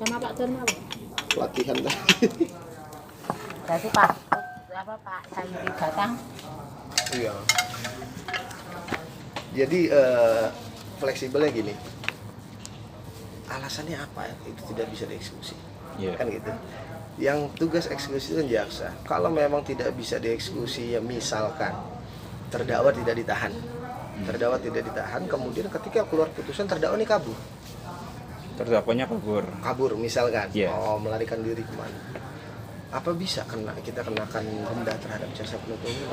Sama Pak Dharma, Pak. Pelatihan tadi. Berarti Pak Pak Sayuri datang. Iya. Jadi fleksibelnya gini. Alasannya apa itu tidak bisa dieksekusi? Iya. Kan gitu. Yang tugas eksekusi itu kan jaksa. Kalau memang tidak bisa dieksekusi, ya misalkan terdakwa tidak ditahan. Terdakwa tidak ditahan, kemudian ketika keluar putusan terdakwa ini kabur. Terdakwanya kabur. Kabur misalkan. Iya. Melarikan diri kemana? Apa bisa kita kenakan denda terhadap jaksa penuntut umum?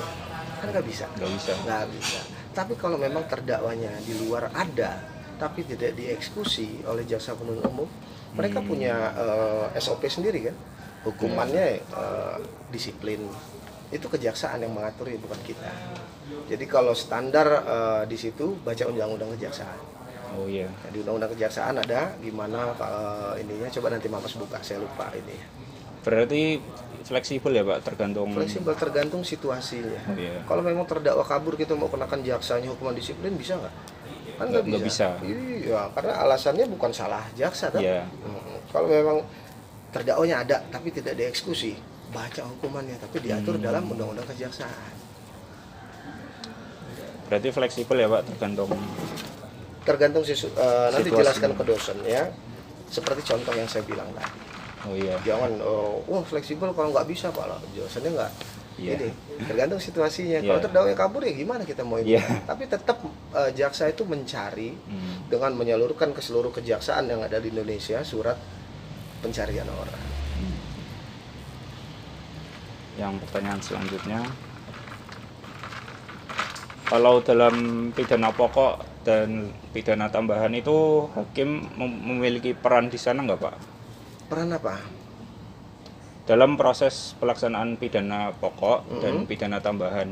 Kan nggak bisa. Nggak bisa. Tapi kalau memang terdakwanya di luar ada, tapi tidak dieksekusi oleh jaksa penuntut umum, mereka punya SOP sendiri kan, hukumannya disiplin. Itu kejaksaan yang mengatur, bukan kita. Jadi kalau standar di situ baca undang-undang kejaksaan. Oh iya. Di undang-undang kejaksaan ada gimana ininya, coba nanti Mamas buka, saya lupa ini. Berarti fleksibel ya Pak, tergantung. Fleksibel tergantung situasinya. Oh, iya. Kalau memang terdakwa kabur kita mau kenakan jaksanya hukuman disiplin bisa nggak? Kan nggak bisa. Iya, karena alasannya bukan salah jaksa kan. Iya. Kalau memang terdakwanya ada tapi tidak dieksekusi, baca hukumannya tapi diatur dalam undang-undang kejaksaan. Berarti fleksibel ya Pak, tergantung Nanti jelaskan ke dosen ya. Seperti contoh yang saya bilang tadi. Oh iya. Jangan fleksibel kalau nggak bisa Pak lah. Jawabannya nggak. Iya. Ini tergantung situasinya. Iya. Kalau terdakwa kabur ya gimana kita mau ini? Iya. Tapi tetap jaksa itu mencari dengan menyalurkan ke seluruh kejaksaan yang ada di Indonesia surat pencarian orang. Yang pertanyaan selanjutnya, kalau dalam pidana pokok dan pidana tambahan itu hakim memiliki peran di sana nggak Pak? Peran apa? Dalam proses pelaksanaan pidana pokok dan pidana tambahan.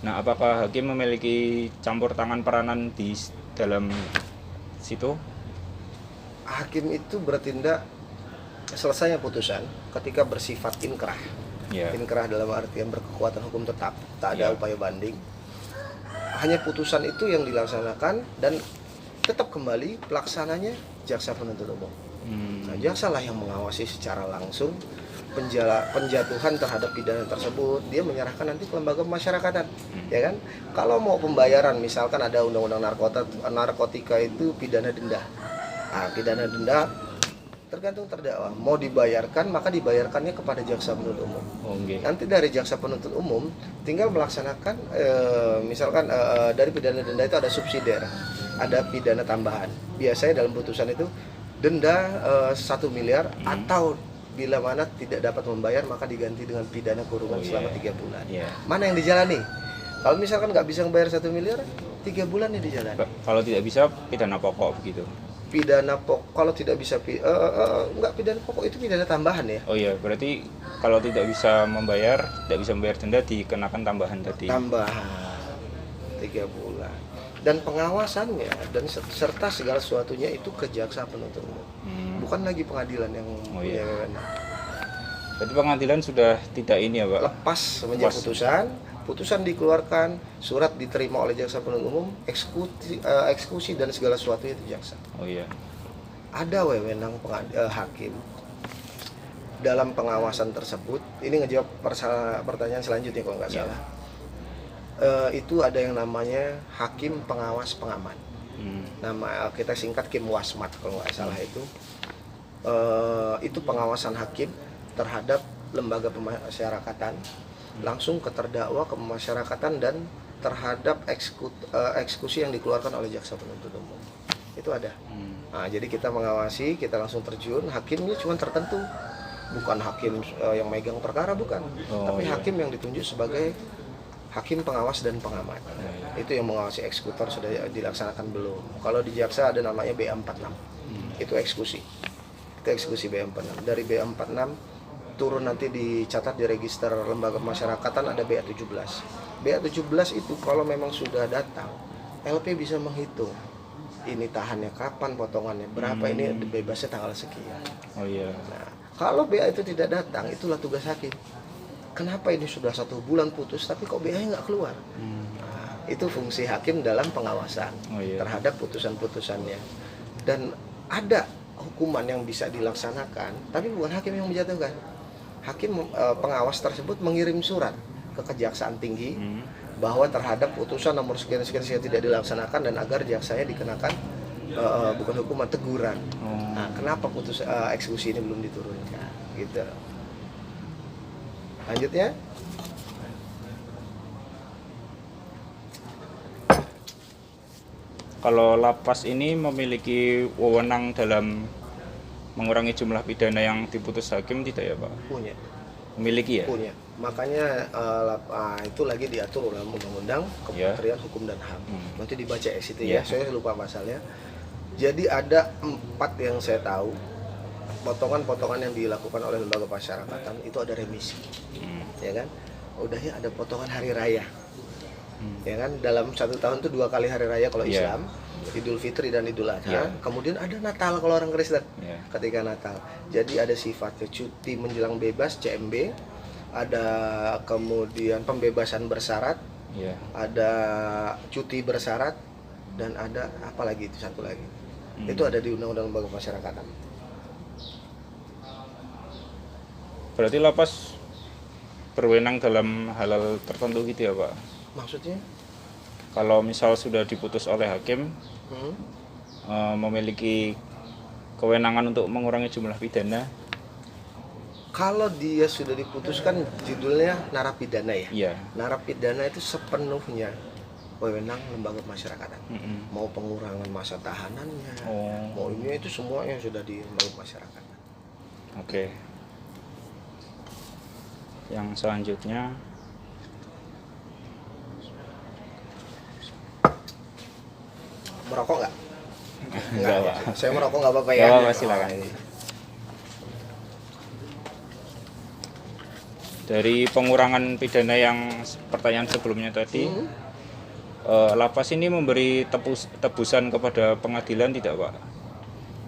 Nah, apakah hakim memiliki campur tangan peranan di dalam situ? Hakim itu bertindak selesainya putusan ketika bersifat inkrah. Ya. Inkrah dalam artian berkekuatan hukum tetap, tak ada Ya. upaya banding. Hanya putusan itu yang dilaksanakan dan tetap kembali pelaksananya jaksa penuntut umum. Nah, jaksa lah yang mengawasi secara langsung penjatuhan terhadap pidana tersebut. Dia menyerahkan nanti ke lembaga pemasyarakatan, ya kan? Kalau mau pembayaran, misalkan ada undang-undang narkotika itu pidana denda. Nah, pidana denda tergantung terdakwa. Mau dibayarkan, maka dibayarkannya kepada jaksa penuntut umum. Okay. Nanti dari jaksa penuntut umum tinggal melaksanakan, misalkan dari pidana denda itu ada subsidiar, ada pidana tambahan. Biasanya dalam putusan itu denda 1 miliar atau bila mana tidak dapat membayar maka diganti dengan pidana kurungan selama 3 bulan. Mana yang dijalani? Kalau misalkan nggak bisa membayar 1 miliar, 3 bulan ya dijalani. Kalau tidak bisa pidana pokok begitu. Pidana pokok kalau tidak bisa nggak pidana pokok itu pidana tambahan ya. Oh iya, berarti kalau tidak bisa membayar denda dikenakan tambahan tadi. Tambahan 3 bulan. Dan pengawasannya dan serta segala sesuatunya itu ke jaksa penuntut umum. Bukan lagi pengadilan yang punya wewenang. Berarti pengadilan sudah tidak ini ya Pak? Lepas semenjak putusan dikeluarkan, surat diterima oleh jaksa penuntut umum, eksekusi dan segala sesuatunya itu jaksa. Oh iya. Ada wewenang hakim dalam pengawasan tersebut. Ini ngejawab pertanyaan selanjutnya kalau nggak salah. Itu ada yang namanya hakim pengawas pengaman. Nama kita singkat Kim Wasmat kalau nggak salah itu. Itu pengawasan hakim terhadap lembaga pemasyarakatan, langsung ke terdakwa, ke pemasyarakatan dan terhadap eksekusi yang dikeluarkan oleh jaksa penuntut umum. Itu ada. Nah, jadi kita mengawasi, kita langsung terjun. Hakimnya cuma tertentu, bukan hakim yang megang perkara, bukan. Tapi hakim yang ditunjuk sebagai hakim pengawas dan pengamat. Itu yang mengawasi eksekutor sudah dilaksanakan belum. Kalau di jaksa ada namanya BA46. Itu eksekusi. Itu eksekusi BA46. Dari BA46 turun nanti dicatat di register lembaga pemasyarakatan ada BA17. BA17 itu kalau memang sudah datang, LP bisa menghitung. Ini tahannya kapan, potongannya berapa, ini bebasnya tanggal sekian. Oh iya. Nah, kalau BA itu tidak datang, itulah tugas hakim. Kenapa ini sudah 1 bulan putus tapi kok BA-nya nggak keluar? Nah, itu fungsi hakim dalam pengawasan terhadap putusan-putusannya. Dan ada hukuman yang bisa dilaksanakan, tapi bukan hakim yang menjatuhkan. Hakim pengawas tersebut mengirim surat ke Kejaksaan Tinggi bahwa terhadap putusan nomor sekian tidak dilaksanakan dan agar jaksanya dikenakan bukan hukuman, teguran. Nah, kenapa eksekusi ini belum diturunkan? Gitu. Lanjutnya. Kalau lapas ini memiliki wewenang dalam mengurangi jumlah pidana yang diputus hakim tidak ya Pak? Punya. Memiliki ya? Punya. Makanya itu lagi diatur dalam Undang-Undang Kementerian Hukum dan HAM. Nanti dibaca ya situ ya. Saya lupa pasalnya. Jadi ada 4 yang saya tahu potongan-potongan yang dilakukan oleh lembaga pemasyarakatan itu ada remisi, ya kan? Udahnya ada potongan hari raya. Ya kan, dalam 1 tahun itu 2 kali hari raya kalau Islam, Idul Fitri dan Idul Adha. Kemudian ada Natal kalau orang Kristen, ketika Natal. Jadi ada sifatnya cuti menjelang bebas (CMB), ada kemudian pembebasan bersyarat, ada cuti bersyarat, dan ada apa lagi itu satu lagi. Itu ada di Undang-Undang Lembaga Pemasyarakatan. Berarti lapas berwenang dalam hal tertentu gitu ya Pak? Maksudnya? Kalau misal sudah diputus oleh hakim, memiliki kewenangan untuk mengurangi jumlah pidana. Kalau dia sudah diputuskan, judulnya narapidana ya. Iya. Narapidana itu sepenuhnya wewenang lembaga pemasyarakatan. Mau pengurangan masa tahanannya, mau ini itu semuanya sudah di lembaga pemasyarakatan. Oke. Yang selanjutnya, merokok nggak? Enggak, Pak. Saya merokok nggak apa-apa ya? Nggak apa-apa, silakan. Dari pengurangan pidana yang pertanyaan sebelumnya tadi, lapas ini memberi tebusan kepada pengadilan tidak Pak?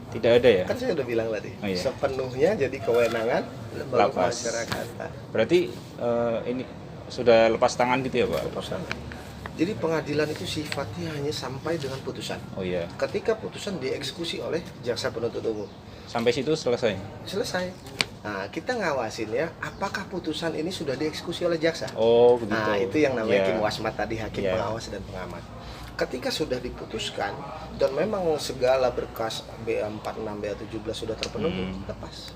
Tidak ada ya? Kan saya udah bilang tadi, Oh, iya. sepenuhnya jadi kewenangan lembaga Lapas. pemasyarakatan. Berarti ini sudah lepas tangan gitu ya Pak? Putusan. Jadi pengadilan itu sifatnya hanya sampai dengan putusan. Oh iya. Ketika putusan dieksekusi oleh jaksa penuntut umum, Sampai situ selesai? selesai. Nah, kita ngawasin ya, apakah putusan ini sudah dieksekusi oleh jaksa? Oh begitu. Nah, itu yang namanya Iya. Hakim Wasmat tadi, hakim Iya. pengawas dan pengamat. Ketika sudah diputuskan dan memang segala berkas BA46, BA17 sudah terpenuhi, lepas.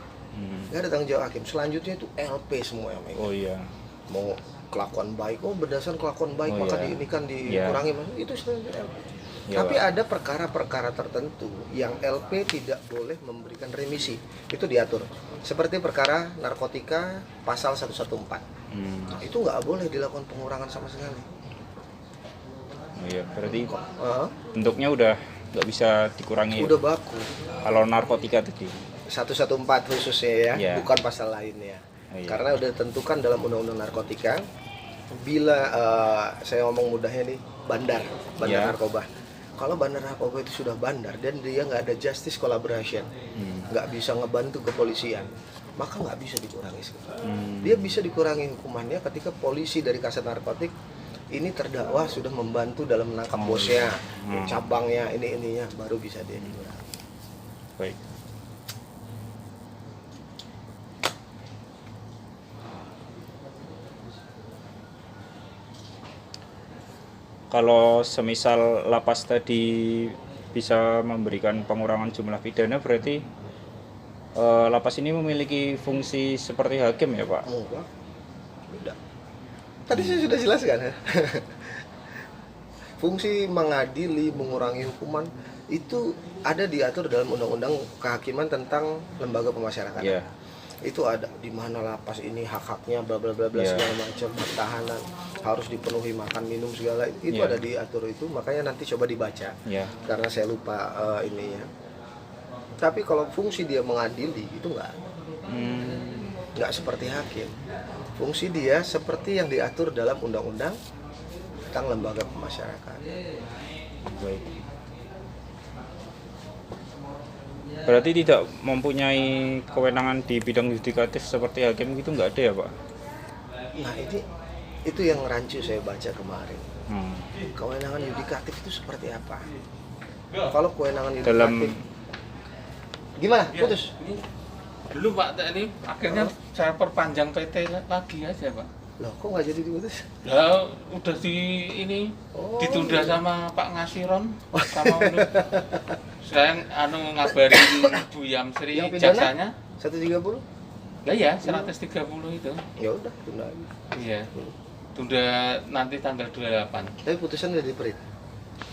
Nggak ada tanggung jawab hakim. Selanjutnya itu LP semua yang Oh iya. mau kelakuan baik, berdasarkan kelakuan baik maka iya. ini kan dikurangi, itu selanjutnya LP. Iya, Tapi Pak. ada perkara-perkara tertentu yang LP tidak boleh memberikan remisi, itu diatur. Seperti perkara narkotika pasal 114. Nah, itu nggak boleh dilakukan pengurangan sama sekali. Oh iya. Berarti Heeh. bentuknya udah nggak bisa dikurangi. Udah baku. Kalau narkotika tadi. 114 khususnya ya, Iya. bukan pasal lainnya. Oh, iya. Karena udah ditentukan dalam undang-undang narkotika, bila saya ngomong mudahnya nih, bandar Iya. narkoba. Kalau bandar narkoba itu sudah bandar dan dia nggak ada justice collaboration, nggak bisa ngebantu kepolisian, maka nggak bisa dikurangi. Dia bisa dikurangi hukumannya ketika polisi dari Kasat Narkotik ini terdakwa sudah membantu dalam menangkap bosnya, cabangnya, ininya, baru bisa dia dikurangi. Baik. Kalau semisal lapas tadi bisa memberikan pengurangan jumlah pidana, berarti lapas ini memiliki fungsi seperti hakim ya Pak? Enggak. Beda. Tadi saya sudah jelaskan ya. Fungsi mengadili, mengurangi hukuman itu ada diatur dalam Undang-Undang Kehakiman tentang Lembaga Pemasyarakatan. Iya. Itu ada di mana lapas ini hak-haknya bla bla bla bla Iya. segala macam, tahanan harus dipenuhi makan minum segala itu Iya. ada diatur itu, makanya nanti coba dibaca. Iya. Karena saya lupa ini ya. Tapi kalau fungsi dia mengadili itu nggak seperti hakim. Fungsi dia seperti yang diatur dalam Undang-Undang tentang Lembaga Pemasyarakatan. Baik. Berarti tidak mempunyai kewenangan di bidang yudikatif seperti hakim gitu nggak ada ya Pak? Nah itu yang rancu saya baca kemarin. Hmm. Kewenangan yudikatif itu seperti apa? Kalau kewenangan Dalam yudikatif Gimana? Ya, Putus? ini dulu Pak, ini akhirnya saya perpanjang PT lagi aja Pak. Loh, kok nggak jadi diputus? Lah udah ini Oh, ditunda iya. sama Pak Ngasiron sama saya ngabarin Bu Yamsri Yang pidana? jaksanya. 130? Lah ya 130 itu. Ya udah, tunda lagi. Iya. Tunda nanti tanggal 28. Tapi putusan udah diperit.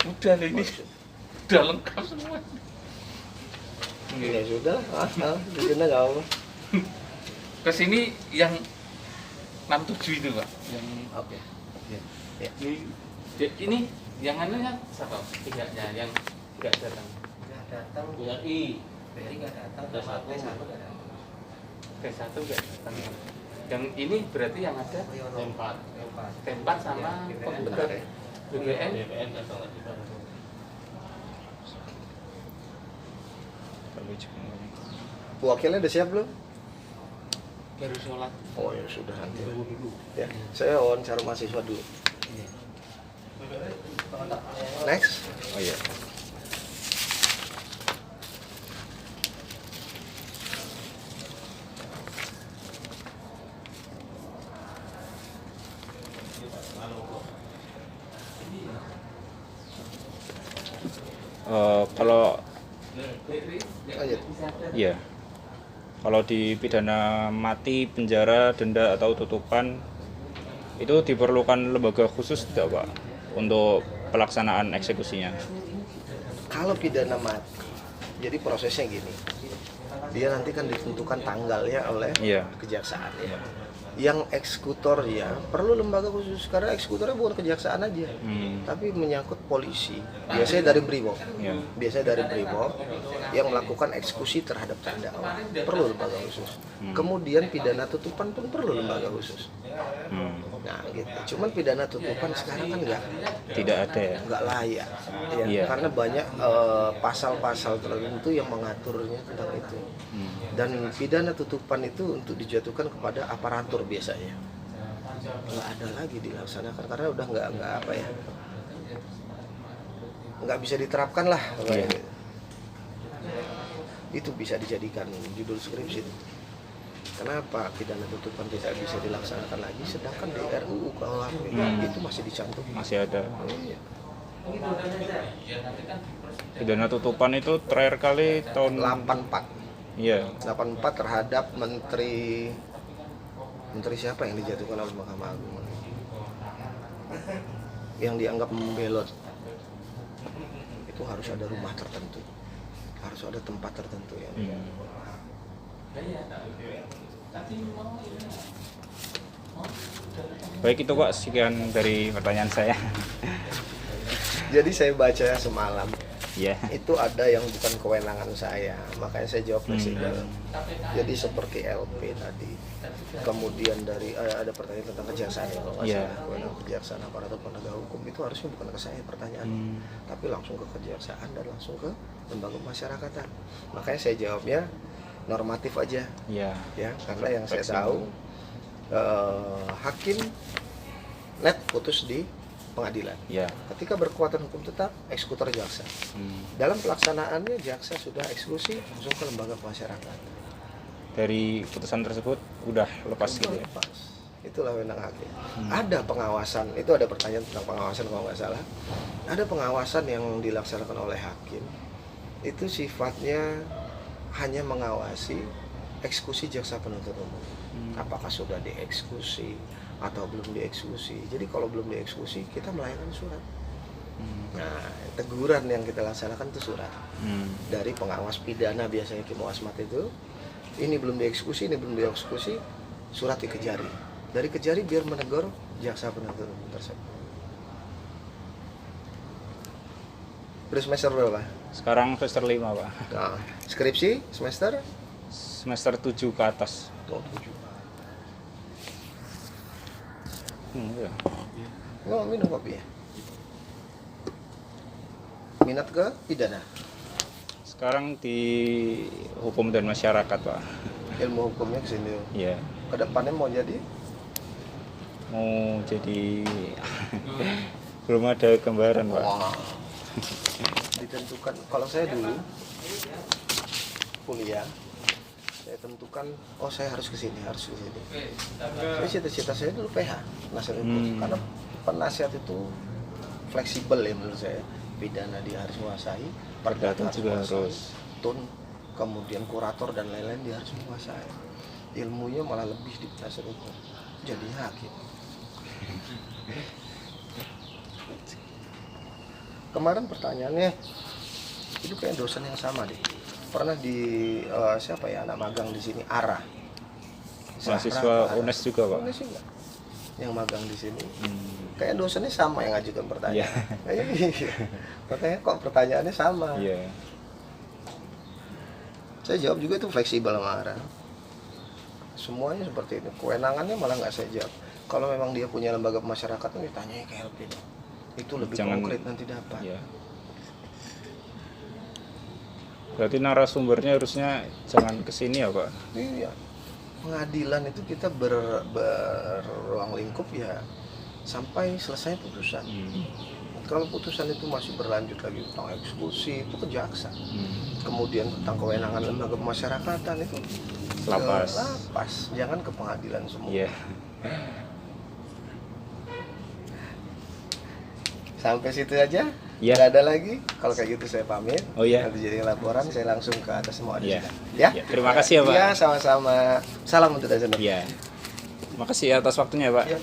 Udah lah ini. Udah lengkap semua. Ya sudah, ditunda nggak apa. Kesini yang 67 itu Pak. Yang Oke. Ya. Ya. ini yang anunya siapa? Tiganya yang tidak datang. Nggak datang. Ya I. Beri nggak datang. Ada satu. T1 nggak datang. T1 nggak datang. Yang ini berarti yang ada Tempat. tempat sama Benar ya. BBM. Wakilnya udah siap belum? Baru sholat. Oh ya sudah nanti. Ya, saya wawancara mahasiswa dulu. Next. Oh iya. Kalau Lanjut. iya, kalau di pidana mati, penjara, denda atau tutupan itu diperlukan lembaga khusus tidak Pak untuk pelaksanaan eksekusinya? Kalau pidana mati, jadi prosesnya gini. Dia nanti kan ditentukan tanggalnya oleh Iya. kejaksaan ya. Yang eksekutor ya perlu lembaga khusus karena eksekutornya bukan kejaksaan aja, tapi menyangkut polisi. Biasanya dari Brimob. Iya. Biasanya dari Brimob yang melakukan eksekusi terhadap terdakwa. Perlu lembaga khusus. Kemudian pidana tutupan pun perlu lembaga khusus. Nah, gitu. Cuman pidana tutupan sekarang kan Tidak ada ya? nggak layak ya, Iya. karena banyak pasal-pasal tertentu yang mengaturnya tentang itu. Dan pidana tutupan itu untuk dijatuhkan kepada aparatur biasanya, nggak ada lagi dilaksanakan karena udah nggak apa ya, nggak bisa diterapkan lah. Iya. Itu bisa dijadikan judul skripsi itu. Kenapa pidana tutupan tidak bisa dilaksanakan lagi, sedangkan di RUU KUHP itu masih dicantum. Masih ada. Iya. Pidana tutupan itu terakhir kali tahun 84. Iya. 84 terhadap menteri siapa yang dijatuhkan oleh Mahkamah Agung yang dianggap membelot. Itu harus ada rumah tertentu, harus ada tempat tertentu ya. Baik itu Pak, sekian dari pertanyaan saya. Jadi saya baca semalam Iya. itu ada yang bukan kewenangan saya, makanya saya jawab fleksibel. Jadi seperti LP tadi, kemudian dari ada pertanyaan tentang kejaksaan ya, kalau nggak Iya. salah, kewenangan kejaksaan aparatur penegak hukum itu harusnya bukan ke saya pertanyaan, tapi langsung ke kejaksaan dan langsung ke lembaga masyarakatan. Makanya saya jawabnya normatif aja Iya. ya, karena yang saya Fleksibel. tahu hakim net putus di pengadilan. Iya. Ketika berkekuatan hukum tetap, eksekutor jaksa. Dalam pelaksanaannya jaksa sudah eksekusi langsung ke lembaga masyarakat. Dari putusan tersebut udah lepas gitu ya? Lepas. Itulah wewenang hakim. Ada pengawasan, itu ada pertanyaan tentang pengawasan kalau nggak salah. Ada pengawasan yang dilaksanakan oleh hakim. Itu sifatnya hanya mengawasi eksekusi jaksa penuntut umum. Apakah sudah dieksekusi atau belum dieksekusi. Jadi kalau belum dieksekusi, kita melayangkan surat. Nah, teguran yang kita laksanakan itu surat dari pengawas pidana, biasanya Kim Wasmat itu. Ini belum dieksekusi, ini belum dieksekusi, surat di Kejari. Dari Kejari biar menegur jaksa penuntut umum tersebut. Udah semester berapa? Sekarang semester 5 Pak. Nah, skripsi semester? Semester 7 ke atas. Oh, 7. Iya. Oh, minum kopi ya? Minat ke pidana? Sekarang di hukum dan masyarakat Pak. Ilmu hukumnya ke sini. Iya. Kedepannya mau jadi? Mau jadi belum ada gambaran Pak. Wah. Ditentukan. Kalau saya dulu kuliah saya tentukan, oh saya harus ke sini. Oke, Saya cita-cita saya dulu PH, penasihat hukum. Karena penasihat itu fleksibel ya menurut saya. Pidana dia harus menguasai, Perdata juga menguasai, harus. tun, kemudian kurator dan lain-lain dia harus menguasai. Ilmunya malah lebih di penasihat hukum. Jadi hakim. Kemarin pertanyaannya itu kayak dosen yang sama deh. Pernah di siapa ya anak magang di sini Ara. Mahasiswa UNES juga, Pak. UNES juga. Yang magang di sini. Kayak dosennya sama yang ngajukan pertanyaan. Iya. Makanya kok pertanyaannya sama. Iya. Saya jawab juga itu fleksibel sama Ara. Semuanya seperti itu. Kewenangannya malah nggak saya jawab. Kalau memang dia punya lembaga pemasyarakatan, ditanya ke LP. Itu lebih konkret nanti dapat. Iya. Berarti narasumbernya harusnya jangan kesini ya, Pak? Iya. Pengadilan itu kita beruang lingkup ya sampai selesai putusan. Kalau putusan itu masih berlanjut lagi tentang eksekusi itu ke jaksa. Kemudian tentang kewenangan lembaga pemasyarakatan itu Lapas. ke lapas, jangan ke pengadilan semua. Iya. Sampai situ aja. Iya. Nggak ada lagi. Kalau kayak gitu saya pamit. Oh iya. Nanti jadi laporan saya langsung ke atas semua. Iya. Ya. Iya. Terima kasih ya, Pak. Iya, sama-sama. Salam untuk Dazen. Iya. Makasih atas waktunya, Pak. Iya.